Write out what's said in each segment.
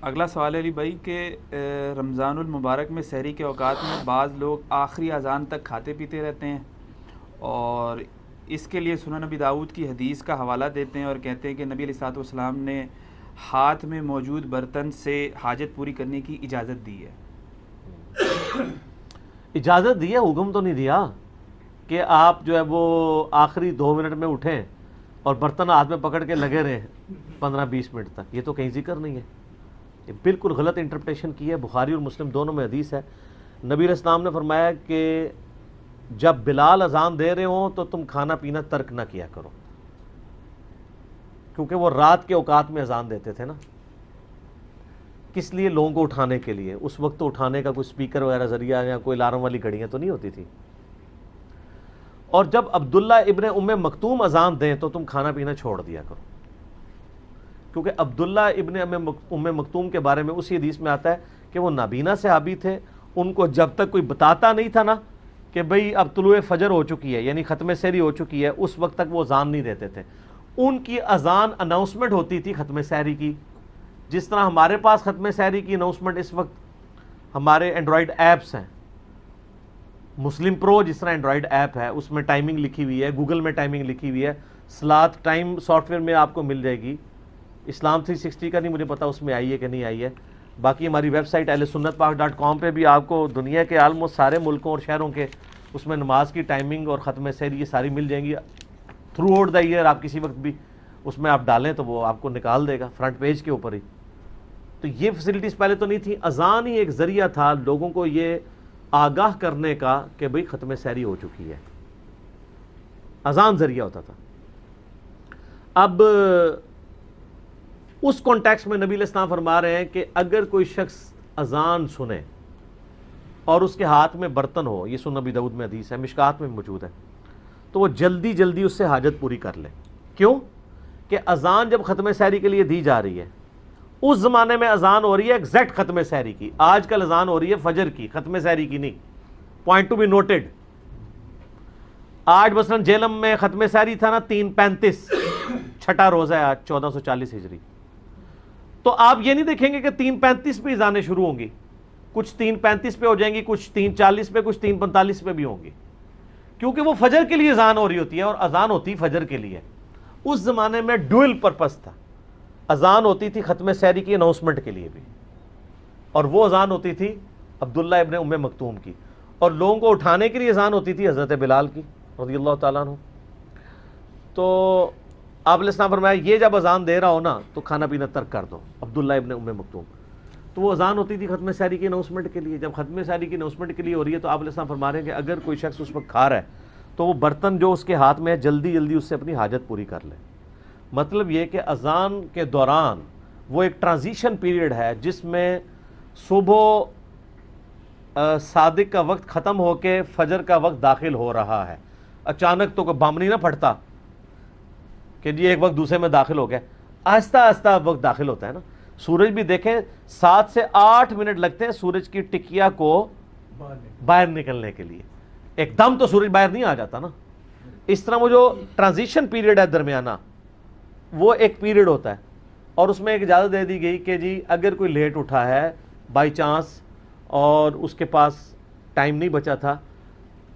اگلا سوال ہے علی بھائی کہ رمضان المبارک میں سحری کے اوقات میں بعض لوگ آخری اذان تک کھاتے پیتے رہتے ہیں اور اس کے لیے سنن نبی داؤد کی حدیث کا حوالہ دیتے ہیں اور کہتے ہیں کہ نبی علیہ الصلوۃ والسلام نے ہاتھ میں موجود برتن سے حاجت پوری کرنے کی اجازت دی ہے۔ اجازت دی ہے، حکم تو نہیں دیا کہ آپ جو ہے وہ آخری 2 منٹ میں اٹھیں اور برتن ہاتھ میں پکڑ کے لگے رہیں 15-20 منٹ تک، یہ تو کہیں ذکر نہیں ہے، یہ بالکل غلط انٹرپریٹیشن کی ہے۔ بخاری اور مسلم دونوں میں حدیث ہے، نبی علیہ السلام نے فرمایا کہ جب بلال اذان دے رہے ہوں تو تم کھانا پینا ترک نہ کیا کرو، کیونکہ وہ رات کے اوقات میں اذان دیتے تھے نا، کس لیے؟ لوگوں کو اٹھانے کے لیے۔ اس وقت تو اٹھانے کا کوئی سپیکر وغیرہ ذریعہ یا کوئی الارم والی گھڑیاں تو نہیں ہوتی تھی۔ اور جب عبداللہ ابن ام مکتوم اذان دیں تو تم کھانا پینا چھوڑ دیا کرو، کیونکہ عبداللہ ابن ام مکتوم کے بارے میں اسی حدیث میں آتا ہے کہ وہ نابینا صحابی تھے، ان کو جب تک کوئی بتاتا نہیں تھا نا کہ بھئی اب طلوع فجر ہو چکی ہے، یعنی ختم سحری ہو چکی ہے، اس وقت تک وہ اذان نہیں دیتے تھے۔ ان کی اذان اناؤنسمنٹ ہوتی تھی ختم سحری کی، جس طرح ہمارے پاس ختم سحری کی اناؤنسمنٹ اس وقت ہمارے اینڈرائڈ ایپس ہیں، مسلم پرو جس طرح اینڈرائڈ ایپ ہے اس میں ٹائمنگ لکھی ہوئی ہے، گوگل میں ٹائمنگ لکھی ہوئی ہے، سلات ٹائم سافٹ ویئر میں آپ کو مل جائے گی۔ اسلام 360 کا نہیں مجھے پتا اس میں آئی ہے کہ نہیں آئی ہے، باقی ہماری ویب سائٹ ahlsunnatpak.com پہ بھی آپ کو دنیا کے آلموسٹ سارے ملکوں اور شہروں کے اس میں نماز کی ٹائمنگ اور ختم سحری یہ ساری مل جائیں گی تھرو آؤٹ دا ایئر۔ آپ کسی وقت بھی اس میں آپ ڈالیں تو وہ آپ کو نکال دے گا فرنٹ پیج کے اوپر ہی۔ تو یہ فیسلٹیز پہلے تو نہیں تھی، اذان ہی ایک ذریعہ تھا لوگوں کو یہ آگاہ کرنے کا کہ بھئی ختم سحری ہو چکی ہے، اذان ذریعہ ہوتا تھا۔ اب اس کانٹیکسٹ میں نبی علیہ السلام فرما رہے ہیں کہ اگر کوئی شخص اذان سنے اور اس کے ہاتھ میں برتن ہو، یہ سنن نبی داؤد میں حدیث ہے، مشکات میں موجود ہے، تو وہ جلدی جلدی اس سے حاجت پوری کر لے۔ کیوں؟ کہ اذان جب ختم سحری کے لیے دی جا رہی ہے، اس زمانے میں اذان ہو رہی ہے ایگزیکٹ ختم سحری کی، آج کل اذان ہو رہی ہے فجر کی، ختم سحری کی نہیں۔ پوائنٹ ٹو بی نوٹڈ، آج مثلا جیلم میں ختم سحری تھا نا 3:35، چھٹا روزہ ہے آج 1440 ہجری، تو آپ یہ نہیں دیکھیں گے کہ 3:35 پہ اذانیں شروع ہوں گی، کچھ 3:35 پہ ہو جائیں گی، کچھ 3:40 پہ، کچھ 3:45 پہ بھی ہوں گی، کیونکہ وہ فجر کے لیے اذان ہو رہی ہوتی ہے اور اذان ہوتی فجر کے لیے۔ اس زمانے میں ڈوئل پرپس تھا، اذان ہوتی تھی ختم سحری کی اناؤنسمنٹ کے لیے بھی، اور وہ اذان ہوتی تھی عبداللہ ابن ام مکتوم کی، اور لوگوں کو اٹھانے کے لیے اذان ہوتی تھی حضرت بلال کی رضی اللہ تعالیٰ عنہ۔ تو آپ علیہ السلام فرمایا یہ جب اذان دے رہا ہو نا تو کھانا پینا ترک کر دو، عبداللہ ابن ام مکتوم۔ تو وہ اذان ہوتی تھی ختم سحری کی اناؤنسمنٹ کے لیے، جب ختم سحری کی اناؤنسمنٹ کے لیے ہو رہی ہے تو آپ علیہ السلام فرما رہے ہیں کہ اگر کوئی شخص اس وقت کھا رہا ہے تو وہ برتن جو اس کے ہاتھ میں ہے جلدی جلدی اس سے اپنی حاجت پوری کر لے۔ مطلب یہ کہ اذان کے دوران وہ ایک ٹرانزیشن پیریڈ ہے جس میں صبح صادق کا وقت ختم ہو کے فجر کا وقت داخل ہو رہا ہے، اچانک تو کوئی بم نہیں نہ پھٹتا کہ جی ایک وقت دوسرے میں داخل ہو گیا، آہستہ آہستہ وقت داخل ہوتا ہے نا۔ سورج بھی دیکھیں 7 سے 8 منٹ لگتے ہیں سورج کی ٹکیا کو باہر نکلنے کے لیے، ایک دم تو سورج باہر نہیں آ جاتا نا۔ اس طرح وہ جو ٹرانزیشن پیریڈ ہے درمیانہ، وہ ایک پیریڈ ہوتا ہے، اور اس میں ایک اجازت دے دی گئی کہ جی اگر کوئی لیٹ اٹھا ہے بائی چانس اور اس کے پاس ٹائم نہیں بچا تھا،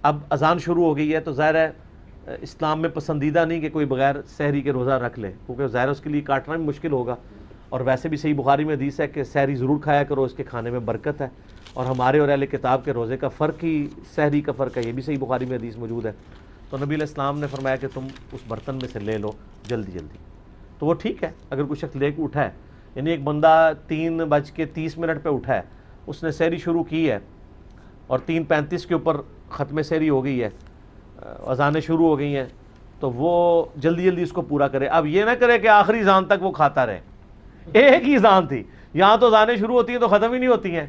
اب اذان شروع ہو گئی ہے، تو ظاہر ہے اسلام میں پسندیدہ نہیں کہ کوئی بغیر سحری کے روزہ رکھ لے، کیونکہ ظاہر اس کے لیے کاٹنا بھی مشکل ہوگا، اور ویسے بھی صحیح بخاری میں حدیث ہے کہ سحری ضرور کھایا کرو، اس کے کھانے میں برکت ہے، اور ہمارے اور اہل کتاب کے روزے کا فرق ہی سحری کا فرق ہے، یہ بھی صحیح بخاری میں حدیث موجود ہے۔ تو نبی علیہ السلام نے فرمایا کہ تم اس برتن میں سے لے لو جلدی جلدی، تو وہ ٹھیک ہے اگر کوئی شخص لے کے اٹھا ہے، یعنی ایک بندہ 3:30 پہ اٹھا ہے، اس نے سحری شروع کی ہے اور 3:35 کے اوپر ختم سحری ہو گئی ہے، اذانیں شروع ہو گئی ہیں، تو وہ جلدی جلدی اس کو پورا کرے۔ اب یہ نہ کرے کہ آخری اذان تک وہ کھاتا رہے، ایک ہی اذان تھی، یہاں تو اذانیں شروع ہوتی ہیں تو ختم ہی نہیں ہوتی ہیں،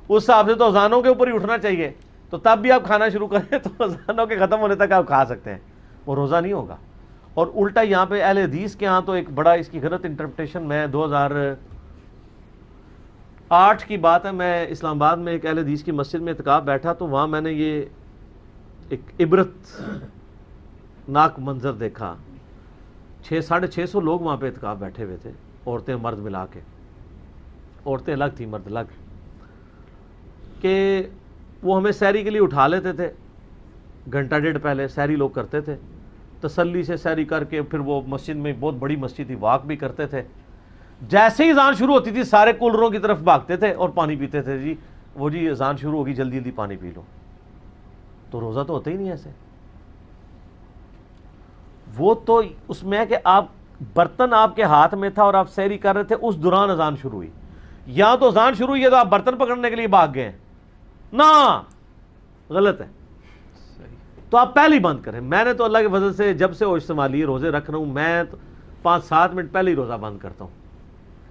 اس حساب سے تو اذانوں کے اوپر ہی اٹھنا چاہیے، تو تب بھی آپ کھانا شروع کریں تو اذانوں کے ختم ہونے تک آپ کھا سکتے ہیں، وہ روزہ نہیں ہوگا۔ اور الٹا یہاں پہ اہل حدیث کے ہاں تو ایک بڑا اس کی غلط انٹرپریٹیشن، میں 2008 کی بات ہے، میں اسلام آباد میں ایک اہل حدیث کی مسجد میں اعتکاف بیٹھا، تو وہاں میں نے یہ ایک عبرت ناک منظر دیکھا، 600-650 لوگ وہاں پہ اعتکاف بیٹھے ہوئے تھے، عورتیں مرد ملا کے، عورتیں الگ تھیں مرد الگ، کہ وہ ہمیں سحری کے لیے اٹھا لیتے تھے گھنٹہ ڈیڑھ پہلے، سحری لوگ کرتے تھے، تسلی سے سحری کر کے پھر وہ مسجد میں، بہت بڑی مسجد تھی، واک بھی کرتے تھے، جیسے ہی اذان شروع ہوتی تھی سارے کولروں کی طرف بھاگتے تھے اور پانی پیتے تھے، جی وہ جی اذان شروع ہوگی جلدی جلدی پانی پی لو. تو روزہ تو ہوتا ہی نہیں ایسے. وہ تو اس میں ہے کہ آپ برتن آپ کے ہاتھ میں تھا اور آپ سحری کر رہے تھے، اس دوران اذان شروع ہوئی، یا تو اذان شروع ہوئی ہے تو آپ برتن پکڑنے کے لیے بھاگ گئے، نہ غلط ہے. تو آپ پہلے ہی بند کریں. میں نے تو اللہ کے فضل سے جب سے ہوش سنبھالی روزے رکھ رہا ہوں، میں تو 5-7 منٹ پہلے ہی روزہ بند کرتا ہوں.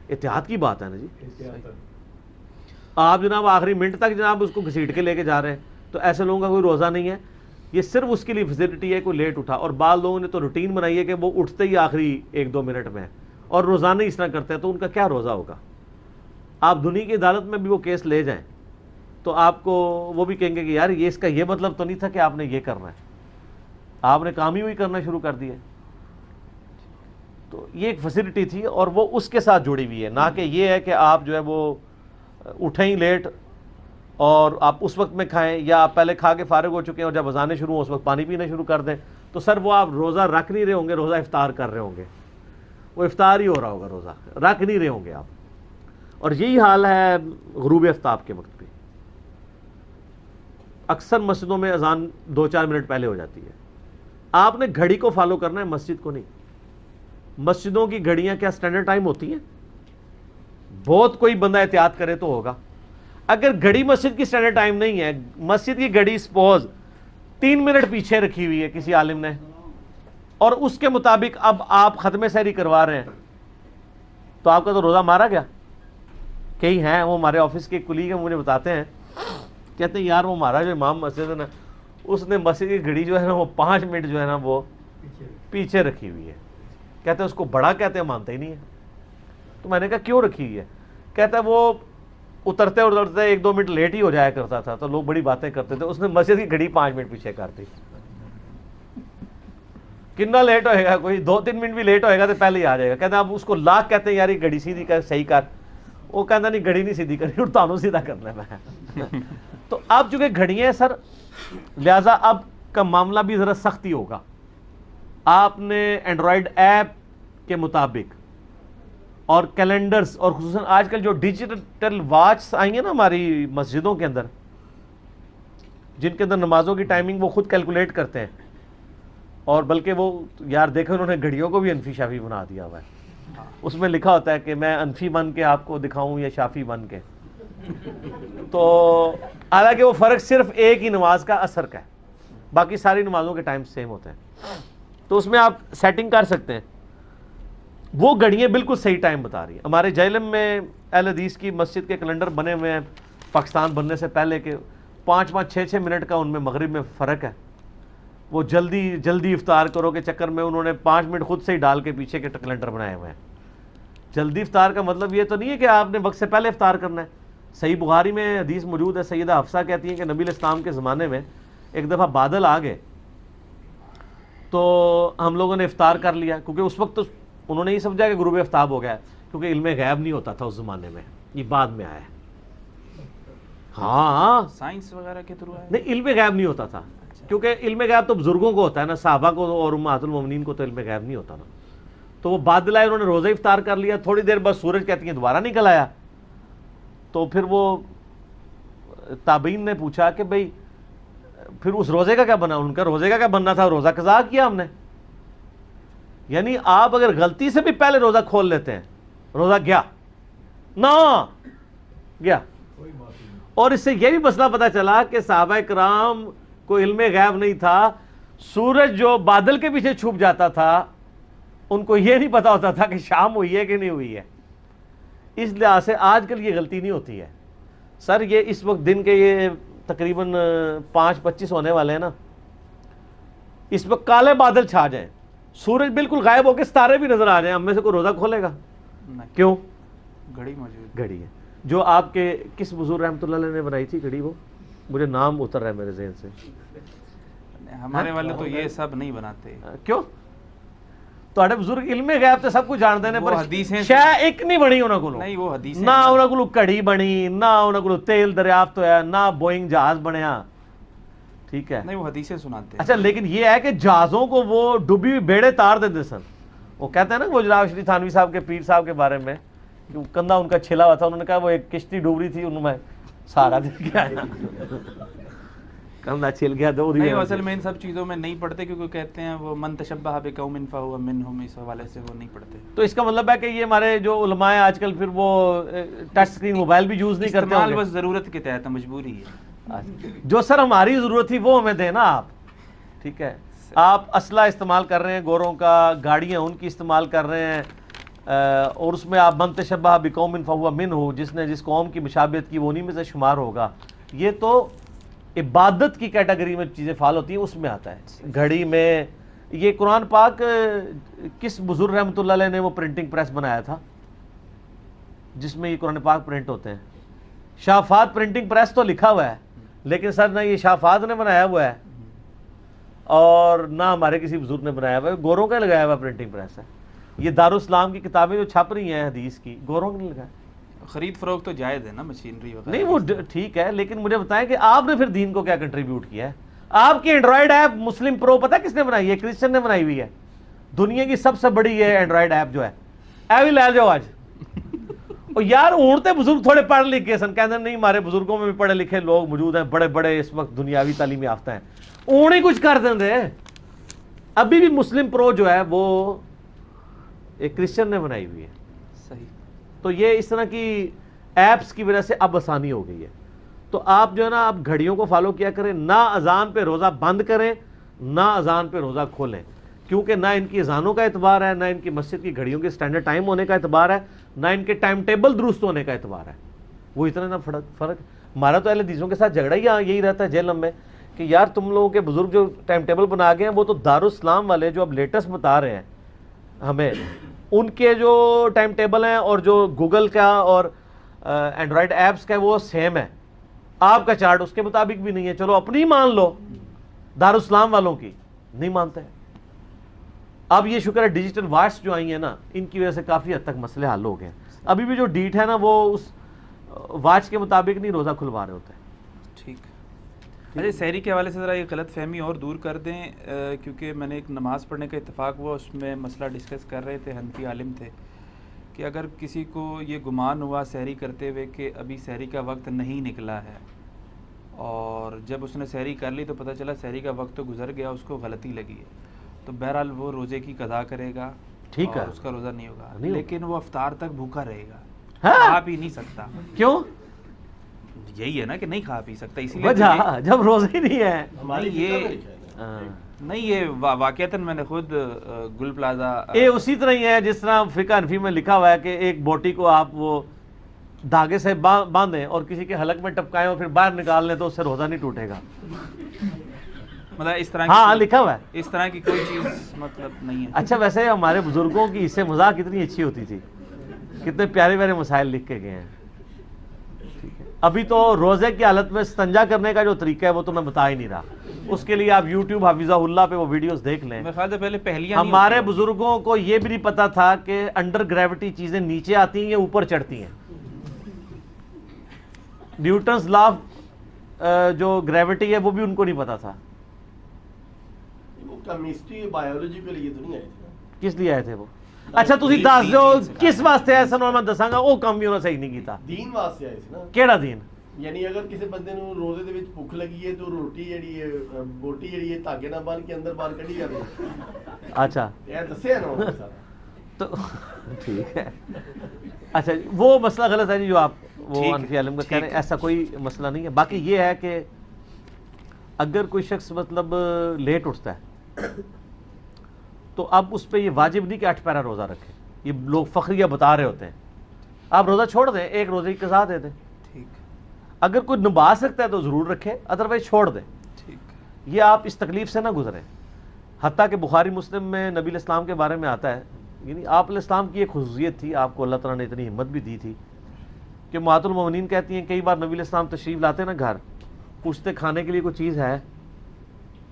احتیاط کی بات ہے نا جی. آپ جناب آخری منٹ تک جناب اس کو گھسیٹ کے لے کے جا رہے ہیں، تو ایسے لوگوں کا کوئی روزہ نہیں ہے. یہ صرف اس کے لیے فیسلٹی ہے کوئی لیٹ اٹھا، اور بعض لوگوں نے تو روٹین بنائی ہے کہ وہ اٹھتے ہی آخری 1-2 منٹ میں اور روزانہ اس طرح کرتے ہیں، تو ان کا کیا روزہ ہوگا. آپ دنیا کی عدالت میں بھی وہ کیس لے جائیں تو آپ کو وہ بھی کہیں گے کہ یار یہ اس کا یہ مطلب تو نہیں تھا کہ آپ نے یہ کرنا ہے، آپ نے کام ہی وہی کرنا شروع کر دیا. تو یہ ایک فیسلٹی تھی اور وہ اس کے ساتھ جڑی ہوئی ہے، نہ کہ یہ ہے کہ آپ جو ہے وہ اٹھیں ہی لیٹ اور آپ اس وقت میں کھائیں، یا آپ پہلے کھا کے فارغ ہو چکے ہیں اور جب اذانیں شروع ہوں اس وقت پانی پینا شروع کر دیں. تو سر وہ آپ روزہ رکھ نہیں رہے ہوں گے، روزہ افطار کر رہے ہوں گے، وہ افطار ہی ہو رہا ہوگا، روزہ رکھ نہیں رہے ہوں گے آپ. اور یہی حال ہے غروب آفتاب کے وقت بھی. اکثر مسجدوں میں اذان 2-4 منٹ پہلے ہو جاتی ہے. آپ نے گھڑی کو فالو کرنا ہے، مسجد کو نہیں. مسجدوں کی گھڑیاں کیا سٹینڈرڈ ٹائم ہوتی ہیں؟ بہت کوئی بندہ احتیاط کرے تو ہوگا. اگر گھڑی مسجد کی سٹینڈرڈ ٹائم نہیں ہے، مسجد کی گھڑی سپوز 3 منٹ پیچھے رکھی ہوئی ہے کسی عالم نے، اور اس کے مطابق اب آپ ختم سحری کروا رہے ہیں، تو آپ کا تو روزہ مارا گیا. کئی ہیں وہ ہمارے آفس کے کلیگ ہیں، مجھے بتاتے ہیں، کہتے ہیں یار وہ ہمارا جو امام مسجد ہے نا، اس نے مسجد کی گھڑی جو ہے نا وہ 5 منٹ جو ہے نا وہ پیچھے رکھی ہوئی ہے. کہتے ہیں اس کو بڑا کہتے ہیں، مانتے ہی نہیں ہے. تو میں نے کہا کیوں رکھی ہوئی ہے؟ کہتا ہے وہ اترتے 1-2 منٹ لیٹ ہی ہو جایا کرتا تھا تو لوگ بڑی باتیں کرتے تھے، اس نے مسجد کی گھڑی 5 منٹ پیچھے کر دی. کتنا لیٹ ہوئے گا؟ کوئی 2-3 منٹ بھی لیٹ ہوئے گا تو پہلے ہی آ جائے گا. کہتے ہیں آپ اس کو لاکھ کہتے ہیں یار یہ گھڑی سیدھی کر، صحیح کر. وہ کہتا نہیں گھڑی نہیں سیدھی کرنی، اڑتانوں سیدھا کرنا ہے میں. تو اب چونکہ گھڑیاں ہیں سر، لہٰذا اب کا معاملہ بھی ذرا سختی ہوگا. آپ نے اینڈرائڈ ایپ کے مطابق اور کیلنڈرز، اور خصوصاً آج کل جو ڈیجیٹل واچ آئی ہیں نا ہماری مسجدوں کے اندر، جن کے اندر نمازوں کی ٹائمنگ وہ خود کیلکولیٹ کرتے ہیں، اور بلکہ وہ یار دیکھو انہوں نے گھڑیوں کو بھی انفی شافی بنا دیا ہوا ہے. اس میں لکھا ہوتا ہے کہ میں انفی بن کے آپ کو دکھاؤں یا شافی بن کے. تو حالانکہ وہ فرق صرف ایک ہی نماز کا اثر کا ہے، باقی ساری نمازوں کے ٹائم سیم ہوتے ہیں. تو اس میں آپ سیٹنگ کر سکتے ہیں. وہ گھڑیاں بالکل صحیح ٹائم بتا رہی ہیں. ہمارے جہلم میں اہل حدیث کی مسجد کے کیلنڈر بنے ہوئے ہیں پاکستان بننے سے پہلے کے، 5-6 منٹ کا ان میں مغرب میں فرق ہے. وہ جلدی افطار کرو کے چکر میں انہوں نے 5 منٹ خود سے ہی ڈال کے پیچھے کے کیلنڈر بنائے ہوئے ہیں. جلدی افطار کا مطلب یہ تو نہیں ہے کہ آپ نے وقت سے پہلے افطار کرنا ہے. صحیح بخاری میں حدیث موجود ہے، سیدہ حفصہ کہتی ہیں کہ نبی علیہ السلام کے زمانے میں ایک دفعہ بادل آ گئے تو ہم لوگوں نے افطار کر لیا، کیونکہ اس وقت تو انہوں نے یہ سمجھا کہ غروب آفتاب ہو گیا، کیونکہ علم غیب نہیں ہوتا تھا اس زمانے میں، یہ بعد میں آیا ہے. ہاں سائنس وغیرہ کے تھرو ہے، نہیں علم غیب نہیں ہوتا تھا، کیونکہ علم غیب تو بزرگوں کو ہوتا ہے نا، صحابہ کو اور امہات المومنین کو تو علم غیب نہیں ہوتا نا. تو وہ بادل آئے، انہوں نے روزہ افطار کر لیا، تھوڑی دیر بعد سورج کہتی ہیں دوبارہ نکل آیا. تو پھر وہ تابعین نے پوچھا کہ بھئی پھر اس روزے کا کیا بنا؟ ان کا روزے کا کیا بننا تھا؟ روزہ قضا کیا ہم نے. یعنی آپ اگر غلطی سے بھی پہلے روزہ کھول لیتے ہیں، روزہ گیا نہ گیا. اور اس سے یہ بھی مسئلہ پتہ چلا کہ صحابہ کرام کو علم غیب نہیں تھا. سورج جو بادل کے پیچھے چھپ جاتا تھا ان کو یہ نہیں پتا ہوتا تھا کہ شام ہوئی ہے کہ نہیں ہوئی ہے. اس لحاظ سے آج کل یہ غلطی نہیں ہوتی ہے. سر یہ اس وقت دن کے یہ تقریباً 5:25 ہونے والے ہیں نا، اس وقت کالے بادل چھا جائیں، سورج بالکل غائب ہو کے ستارے بھی نظر آ جائیں، ہم میں سے کوئی روزہ کھولے گا؟ کیوں؟ گھڑی موجود، گھڑی ہے. جو آپ کے کس بزرگ رحمۃ اللہ علیہ نے بنائی تھی گھڑی، وہ مجھے نام اتر رہا ہے میرے ذہن سے. ہمارے والے تو یہ سب نہیں بناتے. کیوں؟ ਤੁਹਾਡੇ ਬਜ਼ੁਰਗ ਇਲਮੇ ਗੈਬ ਤੇ ਸਭ ਕੁਝ ਜਾਣਦੇ ਨੇ, ਪਰ ਸ਼ੈ ਇੱਕ ਨਹੀਂ ਬਣੀ ਉਹਨਾਂ ਕੋਲੋਂ। ਨਹੀਂ ਉਹ ਹਦੀਸ ਨਾ ਉਹਨਾਂ ਕੋਲੋਂ ਘੜੀ ਬਣੀ, ਨਾ ਉਹਨਾਂ ਕੋਲੋਂ ਤੇਲ ਦਰਿਆਫਤ ਹੋਇਆ, ਨਾ بوئنگ جہاز بنیا، ٹھیک ہے، نہیں وہ حدیثیں سناتے ہیں۔ اچھا لیکن یہ ہے کہ جہازوں کو وہ ڈوبی ہوئی بیڑے تار دیتے سن، وہ کہتے ہیں نا گجرات شریف تھانوی صاحب کے پیر صاحب کے بارے میں کہ کندھا ان کا چھلا ہوا تھا، انہوں نے کہا وہ ایک کشتی ڈوب رہی تھی، انہوں میں سارا دے کے آئے، کندھا چھل گیا دو۔ نہیں اصل میں ان سب چیزوں میں نہیں پڑھتے کیونکہ کہتے ہیں وہ من تشبہ بقوم فہو منہم، اس حوالے سے وہ نہیں پڑھتے۔ تو اس کا مطلب ہے کہ یہ ہمارے جو علماء ہیں آج کل پھر وہ ٹچ سکرین موبائل بھی یوز نہیں کرتے، استعمال بس ضرورت کے تحت مجبوری ہے۔ جو سر ہماری ضرورت تھی وہ ہمیں دینا آپ، ٹھیک ہے۔ آپ اسلحہ استعمال کر رہے ہیں گوروں کا، گاڑیاں ان کی استعمال کر رہے ہیں، اور اس میں آپ من تشبہ بقوم فہو منہ، جس نے جس قوم کی مشابہت کی وہ انہی میں سے شمار ہوگا۔ یہ تو عبادت کی کیٹیگری میں چیزیں فعال ہوتی ہیں، اس میں آتا ہے۔ گھڑی میں یہ قرآن پاک کس بزرگ رحمۃ اللہ علیہ نے وہ پرنٹنگ پریس بنایا تھا جس میں یہ قرآن پاک پرنٹ ہوتے ہیں؟ شاہ فہد پرنٹنگ پریس تو لکھا ہوا ہے، لیکن سر نہ یہ شاہ فہد نے بنایا ہوا ہے اور نہ ہمارے کسی بزرگ نے بنایا ہوا ہے، گوروں کا لگایا ہوا پرنٹنگ پریس ہے۔ یہ دارالاسلام کی کتابیں جو چھپ رہی ہیں حدیث کی، گوروں نے لگایا۔ خرید فروخت تو جائز ہے نا مشینری وغیرہ؟ نہیں وہ ٹھیک ہے، لیکن مجھے بتائیں کہ آپ نے پھر دین کو کیا کنٹریبیوٹ کیا ہے؟ آپ کی اینڈرائڈ ایپ مسلم پرو پتہ کس نے بنائی ہے؟ کرسچن نے بنائی ہوئی ہے، دنیا کی سب سے بڑی ہے اینڈرائڈ ایپ جو ہے، ایوی لے جاؤ آج۔ اور یار اونٹتے بزرگ تھوڑے پڑھ لکھ کے سن، کہتے نہیں ہمارے بزرگوں میں بھی پڑھے لکھے لوگ موجود ہیں، بڑے بڑے اس وقت دنیاوی تعلیم یافتہ ہیں، اون ہی کچھ کر دیں دے۔ ابھی بھی مسلم پرو جو ہے وہ ایک کرسچن نے بنائی ہوئی ہے۔ صحیح۔ تو یہ اس طرح کی ایپس کی وجہ سے اب آسانی ہو گئی ہے۔ تو آپ جو ہے نا آپ گھڑیوں کو فالو کیا کریں، نہ اذان پہ روزہ بند کریں نہ اذان پہ روزہ کھولیں، کیونکہ نہ ان کی اذانوں کا اعتبار ہے، نہ ان کی مسجد کی گھڑیوں کے سٹینڈرڈ ٹائم ہونے کا اعتبار ہے، نہ ان کے ٹائم ٹیبل درست ہونے کا اعتبار ہے۔ وہ اتنا نہ فرق۔ ہمارا تو اہل حدیثوں کے ساتھ جھگڑا ہی یہی رہتا ہے جیل میں کہ یار تم لوگوں کے بزرگ جو ٹائم ٹیبل بنا گئے ہیں وہ تو دارالاسلام والے جو اب لیٹسٹ بتا رہے ہیں ہمیں، ان کے جو ٹائم ٹیبل ہیں اور جو گوگل کا اور اینڈرائڈ ایپس کا وہ سیم ہے، آپ کا چارٹ اس کے مطابق بھی نہیں ہے۔ چلو اپنی مان لو، دارالاسلام والوں کی نہیں مانتے ہیں۔ اب یہ شکر ہے ڈیجیٹل واچ جو آئی ہیں نا، ان کی وجہ سے کافی حد تک مسئلے حل ہو گئے ہیں۔ ابھی بھی جو ڈیٹ ہے نا وہ اس واچ کے مطابق نہیں روزہ کھلوا رہے ہوتے ہیں۔ ٹھیک۔ اچھا سحری کے حوالے سے ذرا یہ غلط فہمی اور دور کر دیں، کیونکہ میں نے ایک نماز پڑھنے کا اتفاق ہوا، اس میں مسئلہ ڈسکس کر رہے تھے، حنفی عالم تھے، کہ اگر کسی کو یہ گمان ہوا سحری کرتے ہوئے کہ ابھی سحری کا وقت نہیں نکلا ہے، اور جب اس نے سحری کر لی تو پتہ چلا سحری کا وقت تو گزر گیا، اس کو غلطی لگی ہے، تو بہرحال وہ روزے کی قضا کرے گا، ٹھیک ہے، اس کا روزہ نہیں ہوگا، لیکن وہ افطار تک بھوکا رہے گا، ہاں کھا پی نہیں سکتا۔ کیوں؟ یہی ہے نا کہ نہیں کھا پی سکتا، اسی وجہ جب روزے ہی نہیں ہے۔ نہیں یہ واقعتاً میں نے خود گل پلازا یہ اسی طرح ہی ہے جس طرح فقہ حنفی میں لکھا ہوا ہے کہ ایک بوٹی کو آپ وہ دھاگے سے باندھیں اور کسی کے حلق میں ٹپکائیں اور پھر باہر نکال لیں تو اس سے روزہ نہیں ٹوٹے گا، مطلب اس طرح ہاں لکھا ہوا ہے، اس طرح کی کوئی چیز مطلب نہیں ہے۔ اچھا ویسے ہمارے بزرگوں کی اس سے مذاق کتنی اچھی ہوتی تھی، کتنے پیارے پیارے مسائل لکھ کے گئے ہیں۔ ابھی تو روزے کی حالت میں استنجا کرنے کا جو طریقہ ہے وہ تو میں بتا ہی نہیں رہا، اس کے لیے آپ یوٹیوب حفیظہ اللہ پہ وہ ویڈیوز دیکھ لیں۔ میرے خیال سے پہلے پہلیاں ہمارے بزرگوں کو یہ بھی نہیں پتا تھا کہ انڈر گریوٹی چیزیں نیچے آتی ہیں یا اوپر چڑھتی ہیں، نیوٹنز لا جو گریوٹی ہے وہ بھی ان کو نہیں پتا تھا۔ کیمسٹری بایولوجی کے لیے تو نہیں آئے تھے، کس لیے آئے تھے وہ؟ اچھا تسی دس دو کس واسطے آئے سن، اور میں دساں گا وہ کام بھی انہوں نے صحیح نہیں کیتا۔ دین واسطے آئے سی نا۔ کیڑا دین؟ یعنی اگر کسی بندے نو روزے دے وچ بھوک لگی ہے تو روٹی جڑی ہے بوٹی جڑی ہے دھاگے نال بن کے اندر باہر کڈی جاوے۔ اچھا یہ دسیا نا انہوں نے سارا۔ تو ٹھیک ہے، اچھا وہ مسئلہ غلط ہے جی جو آپ وہ حنفی عالم کا کہہ رہے ہیں، ایسا کوئی مسئلہ نہیں ہے۔ باقی یہ ہے کہ اگر کوئی شخص مطلب لیٹ اٹھتا ہے تو اب اس پہ یہ واجب نہیں کہ 8 پیرا روزہ رکھے، یہ لوگ فخریہ بتا رہے ہوتے ہیں، آپ روزہ چھوڑ دیں، ایک روزے کی قضا دے دیں، اگر کوئی نبھا سکتا ہے تو ضرور رکھے، ادروائز چھوڑ دیں، یہ آپ اس تکلیف سے نہ گزریں۔ حتیٰ کہ بخاری مسلم میں نبی علیہ السلام کے بارے میں آتا ہے، یعنی آپ علیہ السلام کی ایک خصوصیت تھی، آپ کو اللہ تعالیٰ نے اتنی ہمت بھی دی تھی کہ امہات المومنین کہتی ہیں کئی بار نبی علیہ السلام تشریف لاتے نا گھر، پوچھتے کھانے کے لیے کوئی چیز ہے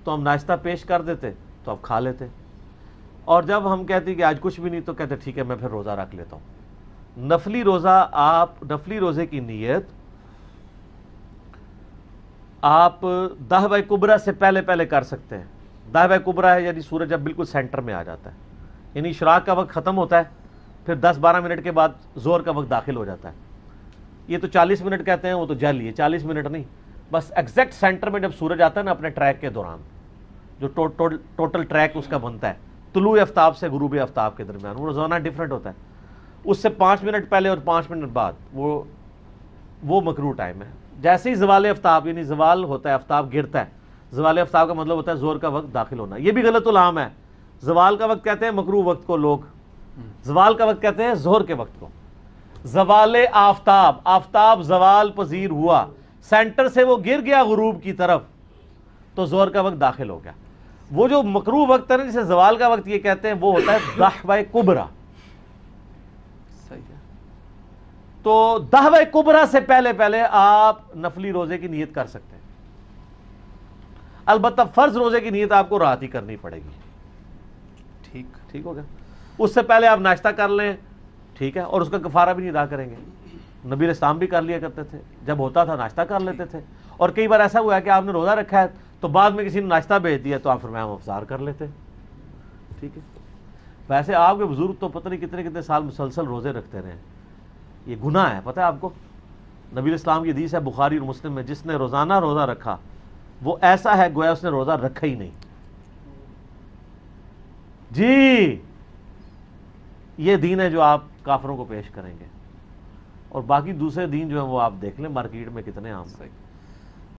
تو ہم ناشتہ پیش کر دیتے تو آپ کھا لیتے، اور جب ہم کہتے ہیں کہ آج کچھ بھی نہیں تو کہتے ہیں ٹھیک ہے میں پھر روزہ رکھ لیتا ہوں. نفلی روزہ آپ نفلی روزے کی نیت آپ دہوہ کبریٰ سے پہلے پہلے کر سکتے ہیں. دہوہ کبریٰ ہے یعنی سورج جب بالکل سینٹر میں آ جاتا ہے, یعنی اشراق کا وقت ختم ہوتا ہے, پھر 10-12 منٹ کے بعد زور کا وقت داخل ہو جاتا ہے. یہ تو 40 منٹ کہتے ہیں, وہ تو جعلی ہے, 40 منٹ نہیں, بس ایگزیکٹ سینٹر میں جب سورج آتا ہے نا اپنے ٹریک کے دوران, جو ٹوٹل ٹریک اس کا بنتا ہے طلوع آفتاب سے غروب آفتاب کے درمیان, وہ روزانہ ڈیفرنٹ ہوتا ہے. اس سے 5 منٹ پہلے اور 5 منٹ بعد وہ مکروہ ٹائم ہے. جیسے ہی زوال آفتاب یعنی زوال ہوتا ہے, آفتاب گرتا ہے, زوال آفتاب کا مطلب ہوتا ہے زور کا وقت داخل ہونا. یہ بھی غلط العام ہے, زوال کا وقت کہتے ہیں مکروہ وقت کو لوگ, زوال کا وقت کہتے ہیں ظہر کے وقت کو. زوال آفتاب, آفتاب زوال پذیر ہوا, سینٹر سے وہ گر گیا غروب کی طرف, تو ظہر کا وقت داخل ہو گیا. وہ جو مکروہ وقت ہے نا جسے زوال کا وقت یہ کہتے ہیں, وہ ہوتا ہے دہوہ کبریٰ. تو دہوہ کبریٰ سے پہلے پہلے آپ نفلی روزے کی نیت کر سکتے ہیں. البتہ فرض روزے کی نیت آپ کو رات ہی کرنی پڑے گی. ٹھیک ہو گیا. اس سے پہلے آپ ناشتہ کر لیں, ٹھیک ہے, اور اس کا کفارہ بھی نہیں ادا کریں گے. نبی علیہ السلام بھی کر لیا کرتے تھے, جب ہوتا تھا ناشتہ کر لیتے تھے. اور کئی بار ایسا ہوا ہے کہ آپ نے روزہ رکھا ہے تو بعد میں کسی نے ناشتہ بھیج دیا تو آپ فرمایا ہم افطار کر لیتے. ٹھیک ہے. ویسے آپ کے بزرگ تو پتہ نہیں کتنے کتنے سال مسلسل روزے رکھتے رہے. یہ گناہ ہے, پتہ ہے آپ کو. نبی علیہ السلام کی حدیث ہے بخاری اور مسلم میں, جس نے روزانہ روزہ رکھا وہ ایسا ہے گویا اس نے روزہ رکھا ہی نہیں. جی یہ دین ہے جو آپ کافروں کو پیش کریں گے, اور باقی دوسرے دین جو ہیں وہ آپ دیکھ لیں مارکیٹ میں کتنے عام ہیں.